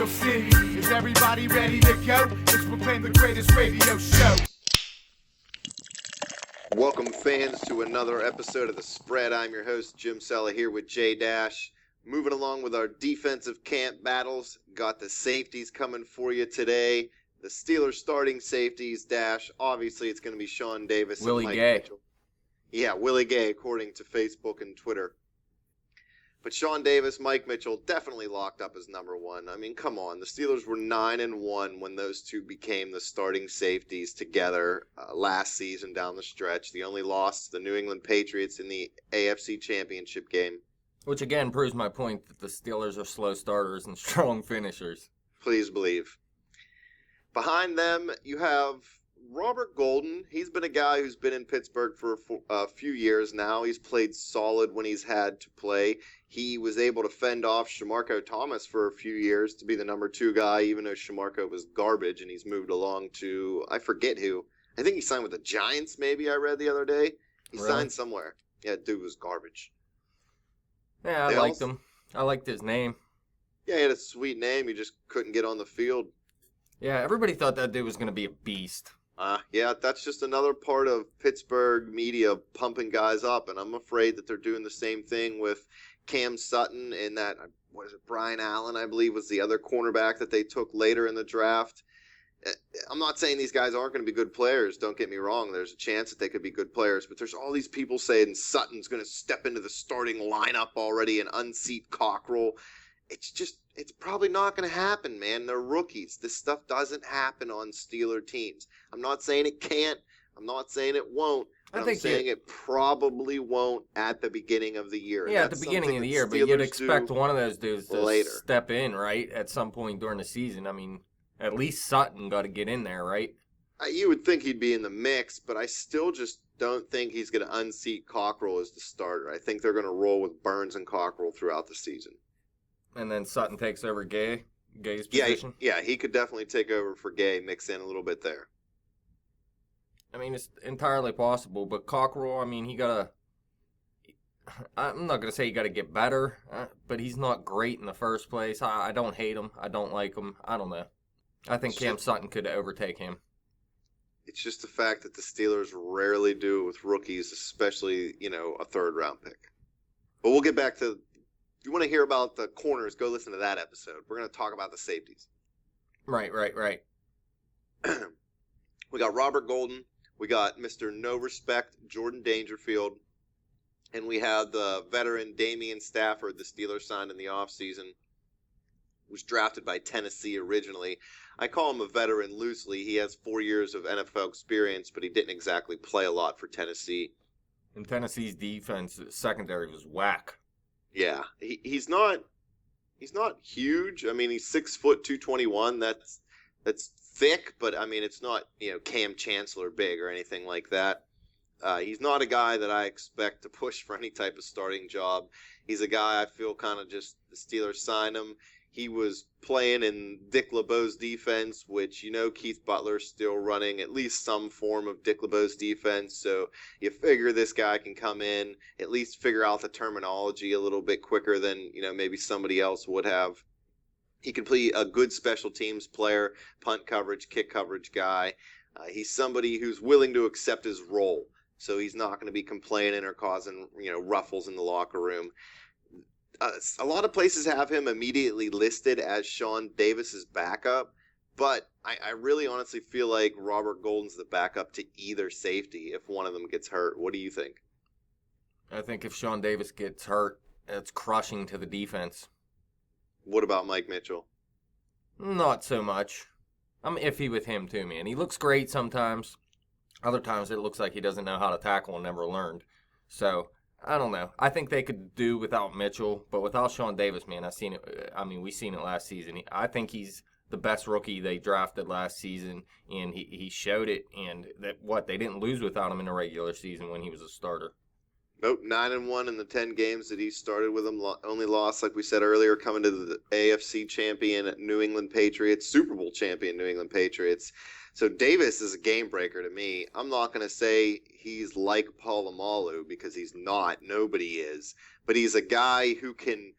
We'll see. Is everybody ready to go? Let's proclaim the greatest radio show. Welcome, fans, to another episode of The Spread. I'm your host, Jim Sella, here with Jay Dash. Moving along with our defensive camp battles. Got the safeties coming for you today. The Steelers starting safeties, Dash. Obviously, it's going to be Sean Davis Willie and Mike Gay. Mitchell. Yeah, Willie Gay, according to Facebook and Twitter. But Sean Davis, Mike Mitchell, definitely locked up as number one. I mean, come on. The Steelers were 9-1 when those two became the starting safeties together last season down the stretch. The only loss to the New England Patriots in the AFC Championship game. Which again proves my point that the Steelers are slow starters and strong finishers. Please believe. Behind them, you have Robert Golden. He's been a guy who's been in Pittsburgh for a few years now. He's played solid when he's had to play. He was able to fend off Shamarko Thomas for a few years to be the number 2 guy, even though Shamarko was garbage, and he's moved along to, I forget who. I think he signed with the Giants, maybe, I read the other day. He signed somewhere. Yeah, dude was garbage. Yeah, I liked him. I liked his name. Yeah, he had a sweet name. He just couldn't get on the field. Yeah, everybody thought that dude was going to be a beast. Yeah, that's just another part of Pittsburgh media pumping guys up, and I'm afraid that they're doing the same thing with Cam Sutton and that, what is it, Brian Allen, I believe, was the other cornerback that they took later in the draft. I'm not saying these guys aren't going to be good players. Don't get me wrong. There's a chance that they could be good players, but there's all these people saying Sutton's going to step into the starting lineup already and unseat Cockrell. It's probably not going to happen, man. They're rookies. This stuff doesn't happen on Steeler teams. I'm not saying it can't. I'm not saying it won't. But I'm saying it probably won't at the beginning of the year. Yeah, at the beginning of the year, but you'd expect one of those dudes to step in, right, at some point during the season. I mean, at least Sutton got to get in there, right? You would think he'd be in the mix, but I still just don't think he's going to unseat Cockrell as the starter. I think they're going to roll with Burns and Cockrell throughout the season. And then Sutton takes over Gay's position? Yeah, he could definitely take over for Gay, mix in a little bit there. I mean, it's entirely possible, but Cockrell, I mean, I'm not going to say he got to get better, but he's not great in the first place. I don't hate him. I don't like him. I don't know. I think Cam Sutton could overtake him. It's just the fact that the Steelers rarely do it with rookies, especially, a third-round pick. But we'll get back to... If you want to hear about the corners, go listen to that episode. We're going to talk about the safeties. Right. We got Robert Golden. We got Mr. No Respect, Jordan Dangerfield. And we have the veteran Damian Stafford, the Steelers signed in the offseason. Was drafted by Tennessee originally. I call him a veteran loosely. He has 4 years of NFL experience, but he didn't exactly play a lot for Tennessee. And Tennessee's defense secondary was whack. Yeah, he's not huge. I mean, he's 6 foot 221. That's thick, but I mean, it's not Cam Chancellor big or anything like that. He's not a guy that I expect to push for any type of starting job. He's a guy I feel kind of just the Steelers signed him. He was playing in Dick LeBeau's defense, which, Keith Butler's still running at least some form of Dick LeBeau's defense. So you figure this guy can come in, at least figure out the terminology a little bit quicker than, maybe somebody else would have. He can be a good special teams player, punt coverage, kick coverage guy. He's somebody who's willing to accept his role. So he's not going to be complaining or causing, ruffles in the locker room. A lot of places have him immediately listed as Sean Davis's backup, but I really honestly feel like Robert Golden's the backup to either safety if one of them gets hurt. What do you think? I think if Sean Davis gets hurt, it's crushing to the defense. What about Mike Mitchell? Not so much. I'm iffy with him too, man. He looks great sometimes. Other times it looks like he doesn't know how to tackle and never learned. So I don't know. I think they could do without Mitchell, but without Sean Davis, man, we seen it last season. I think he's the best rookie they drafted last season, and he showed it. And they didn't lose without him in the regular season when he was a starter. Nope, 9-1 in the 10 games that he started with them. Only loss, like we said earlier, coming to the AFC champion New England Patriots, Super Bowl champion New England Patriots. So Davis is a game breaker to me. I'm not going to say he's like Polamalu because he's not. Nobody is. But he's a guy who can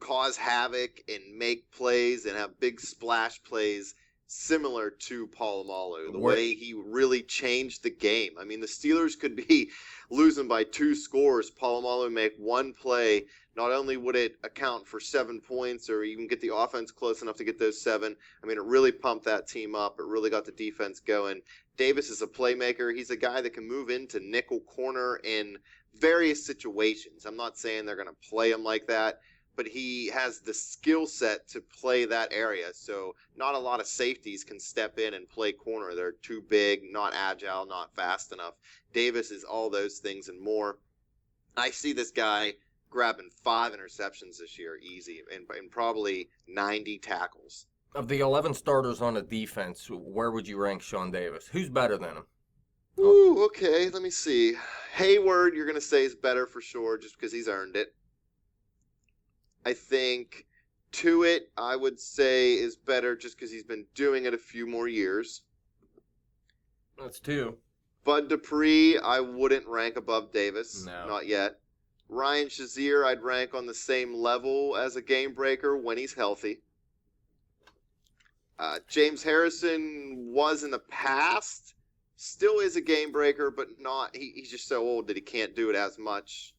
cause havoc and make plays and have big splash plays similar to Polamalu. The way he really changed the game. I mean, the Steelers could be losing by 2 scores. Polamalu make one play. Not only would it account for 7 points or even get the offense close enough to get those 7, I mean, it really pumped that team up. It really got the defense going. Davis is a playmaker. He's a guy that can move into nickel corner in various situations. I'm not saying they're going to play him like that, but he has the skill set to play that area. So not a lot of safeties can step in and play corner. They're too big, not agile, not fast enough. Davis is all those things and more. I see this guy grabbing 5 interceptions this year, easy, and probably 90 tackles. Of the 11 starters on the defense, where would you rank Sean Davis? Who's better than him? Ooh, okay, let me see. Hayward, you're going to say is better for sure, just because he's earned it. I think Tuitt, I would say, is better just because he's been doing it a few more years. That's 2. Bud Dupree, I wouldn't rank above Davis. No. Not yet. Ryan Shazier, I'd rank on the same level as a game breaker when he's healthy. James Harrison was in the past, still is a game breaker, but not. He's just so old that he can't do it as much,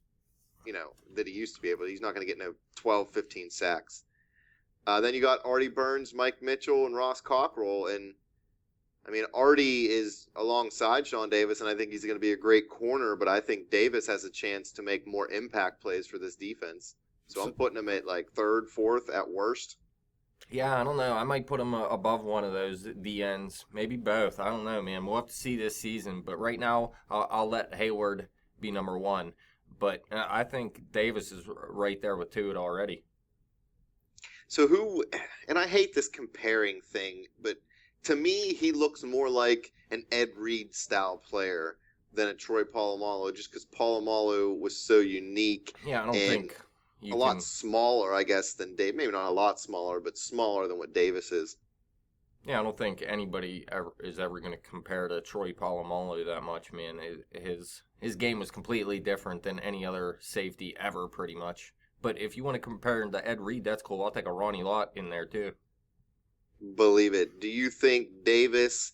that he used to be able. He's not going to get no 12, 15 sacks. Then you got Artie Burns, Mike Mitchell, and Ross Cockrell, and I mean, Artie is alongside Sean Davis, and I think he's going to be a great corner, but I think Davis has a chance to make more impact plays for this defense. So I'm putting him at like 3rd, 4th at worst. Yeah, I don't know. I might put him above one of those DNs. Maybe both. I don't know, man. We'll have to see this season. But right now, I'll let Hayward be number 1. But I think Davis is right there with Tuitt already. So who, and I hate this comparing thing, but to me, he looks more like an Ed Reed style player than a Troy Polamalu, just because Polamalu was so unique. Yeah, I don't think a lot smaller, I guess, than Dave. Maybe not a lot smaller, but smaller than what Davis is. Yeah, I don't think anybody is ever going to compare to Troy Polamalu that much, man. His game was completely different than any other safety ever, pretty much. But if you want to compare him to Ed Reed, that's cool. I'll take a Ronnie Lott in there, too. Believe it. Do you think Davis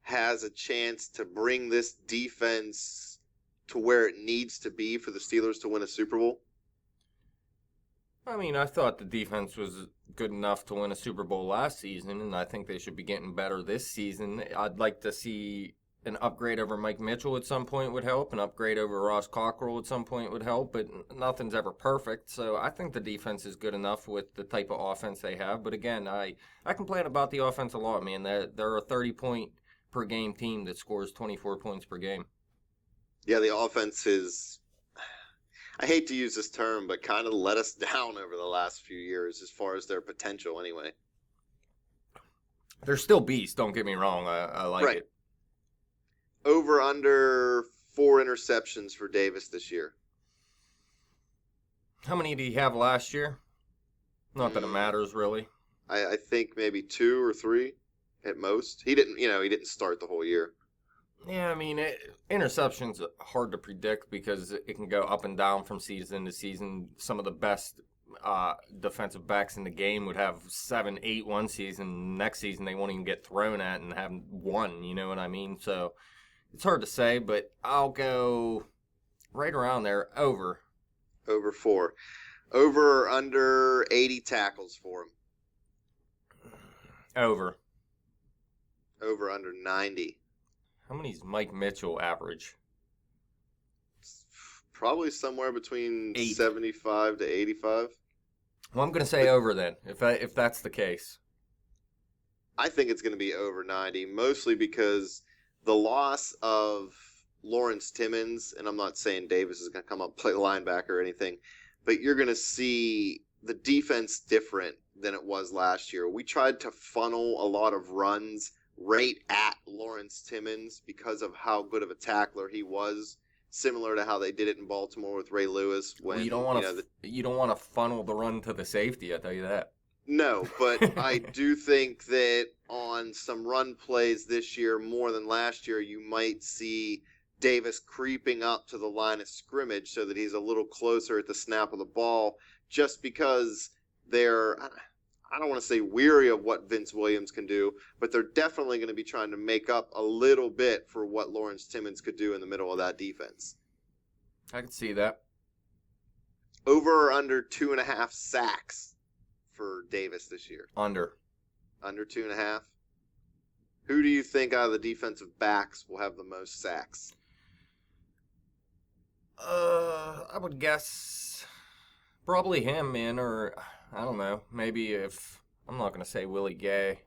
has a chance to bring this defense to where it needs to be for the Steelers to win a Super Bowl? I mean, I thought the defense was good enough to win a Super Bowl last season, and I think they should be getting better this season. I'd like to see an upgrade over Mike Mitchell at some point would help. An upgrade over Ross Cockrell at some point would help, but nothing's ever perfect. So I think the defense is good enough with the type of offense they have. But again, I complain about the offense a lot, man. They're a 30-point per game team that scores 24 points per game. Yeah, the offense is, I hate to use this term, but kind of let us down over the last few years as far as their potential anyway. They're still beasts, don't get me wrong. I like it. Over under 4 interceptions for Davis this year. How many did he have last year? Not that it matters, really. I think maybe 2 or 3 at most. He didn't start the whole year. Yeah, I mean, interceptions are hard to predict because it can go up and down from season to season. Some of the best defensive backs in the game would have 7, 8 one season. Next season, they won't even get thrown at and have 1, you know what I mean? So it's hard to say, but I'll go right around there, over. Over 4. Over or under 80 tackles for him. Over. Over under 90. How many does Mike Mitchell average? Probably somewhere between 8. 75 to 85. Well, I'm going to say over then, if that's the case. I think it's going to be over 90, mostly because the loss of Lawrence Timmons, and I'm not saying Davis is going to come up and play linebacker or anything, but you're going to see the defense different than it was last year. We tried to funnel a lot of runs right at Lawrence Timmons because of how good of a tackler he was, similar to how they did it in Baltimore with Ray Lewis. When you don't want to funnel the run to the safety, I'll tell you that. No, but I do think that on some run plays this year, more than last year, you might see Davis creeping up to the line of scrimmage so that he's a little closer at the snap of the ball, just because they're, I don't want to say weary of what Vince Williams can do, but they're definitely going to be trying to make up a little bit for what Lawrence Timmons could do in the middle of that defense. I can see that. Over or under 2.5 sacks for Davis this year? Under 2.5. Who do you think out of the defensive backs will have the most sacks? I would guess probably him, man, or I don't know. Maybe if I'm not going to say Willie Gay,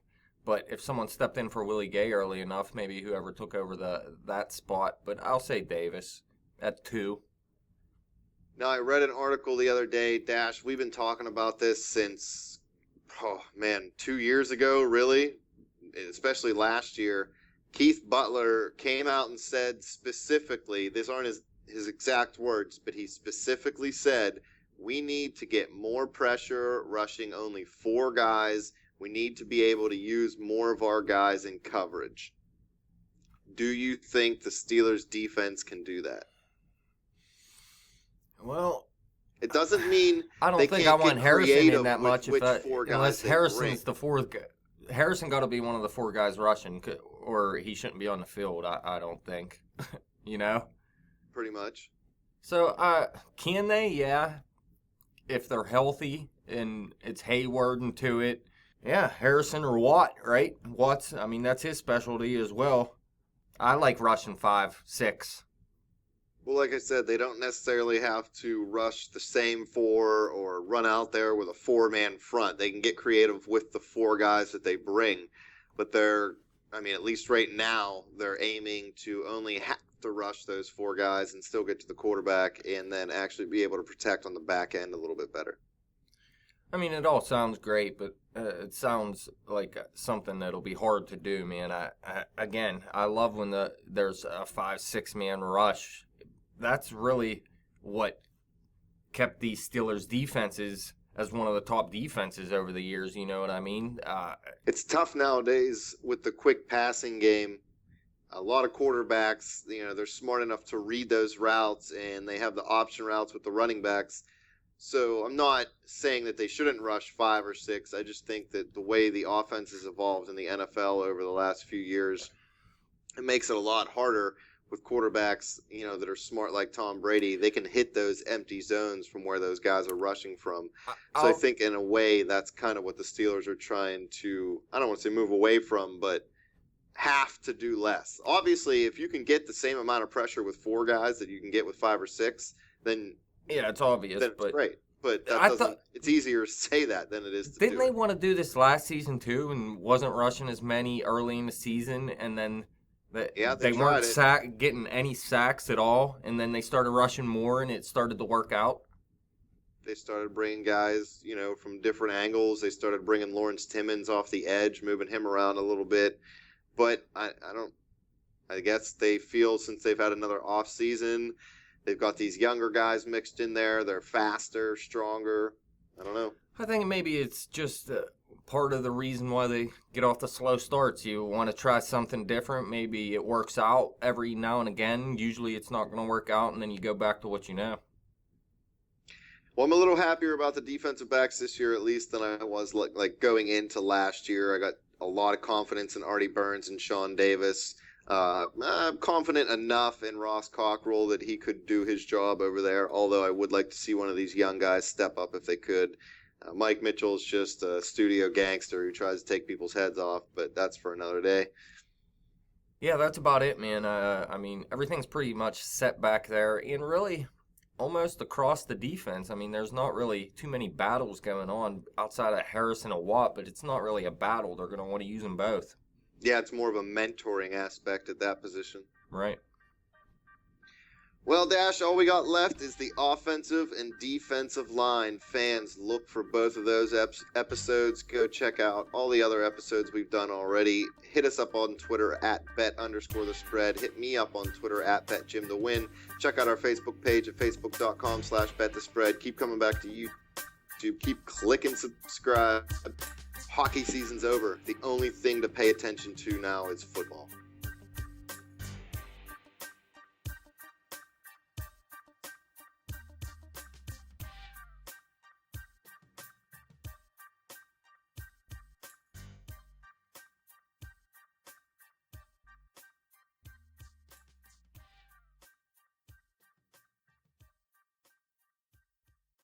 but if someone stepped in for Willie Gay early enough, maybe whoever took over that spot. But I'll say Davis at 2. Now, I read an article the other day, Dash. We've been talking about this since, 2 years ago, really, especially last year. Keith Butler came out and said specifically, these aren't his exact words, but he specifically said, we need to get more pressure, rushing only 4 guys. We need to be able to use more of our guys in coverage. Do you think the Steelers' defense can do that? Well, it doesn't mean I don't think I want Harrison in that much unless Harrison's the 4th guy. Harrison got to be one of the 4 guys rushing, or he shouldn't be on the field. I don't think, you know. Pretty much. So, can they? Yeah, if they're healthy and it's Hayward and to it. Yeah, Harrison or Watt, right? Watt's, I mean, that's his specialty as well. I like rushing 5, 6. Well, like I said, they don't necessarily have to rush the same 4 or run out there with a 4-man front. They can get creative with the 4 guys that they bring. But at least right now, they're aiming to only have to rush those 4 guys and still get to the quarterback and then actually be able to protect on the back end a little bit better. I mean, it all sounds great, but it sounds like something that'll be hard to do, man. I love when there's a 5-6 man rush. That's really what kept these Steelers defenses as one of the top defenses over the years. You know what I mean? It's tough nowadays with the quick passing game. A lot of quarterbacks, they're smart enough to read those routes, and they have the option routes with the running backs. So I'm not saying that they shouldn't rush 5 or 6. I just think that the way the offense has evolved in the NFL over the last few years, it makes it a lot harder with quarterbacks, that are smart like Tom Brady. They can hit those empty zones from where those guys are rushing from. So I think in a way that's kind of what the Steelers are trying to, I don't want to say move away from, but have to do less. Obviously, if you can get the same amount of pressure with 4 guys that you can get with 5 or 6, then yeah, it's obvious. Then it's great. But it's easier to say that than it is to do it. Didn't they want to do this last season too and wasn't rushing as many early in the season, and then they weren't getting any sacks at all, and then they started rushing more and it started to work out? They started bringing guys, from different angles. They started bringing Lawrence Timmons off the edge, moving him around a little bit. But I guess they feel since they've had another off season, they've got these younger guys mixed in there. They're faster, stronger. I don't know. I think maybe it's just part of the reason why they get off the slow starts. You want to try something different. Maybe it works out every now and again. Usually it's not going to work out, and then you go back to what you know. Well, I'm a little happier about the defensive backs this year, at least, than I was like going into last year. I got a lot of confidence in Artie Burns and Sean Davis. I'm confident enough in Ross Cockrell that he could do his job over there, although I would like to see one of these young guys step up if they could. Mike Mitchell's just a studio gangster who tries to take people's heads off, but that's for another day. Yeah, that's about it, man. I mean, everything's pretty much set back there, and really almost across the defense. I mean, there's not really too many battles going on outside of Harrison and Watt, but it's not really a battle. They're going to want to use them both. Yeah, it's more of a mentoring aspect at that position. Right. Well, Dash, all we got left is the offensive and defensive line. Fans, look for both of those episodes. Go check out all the other episodes we've done already. Hit us up on Twitter at bet_the_spread. Hit me up on Twitter at betjimthewin. Check out our Facebook page at facebook.com/betthespread. Keep coming back to YouTube. Keep clicking subscribe. Hockey season's over. The only thing to pay attention to now is football.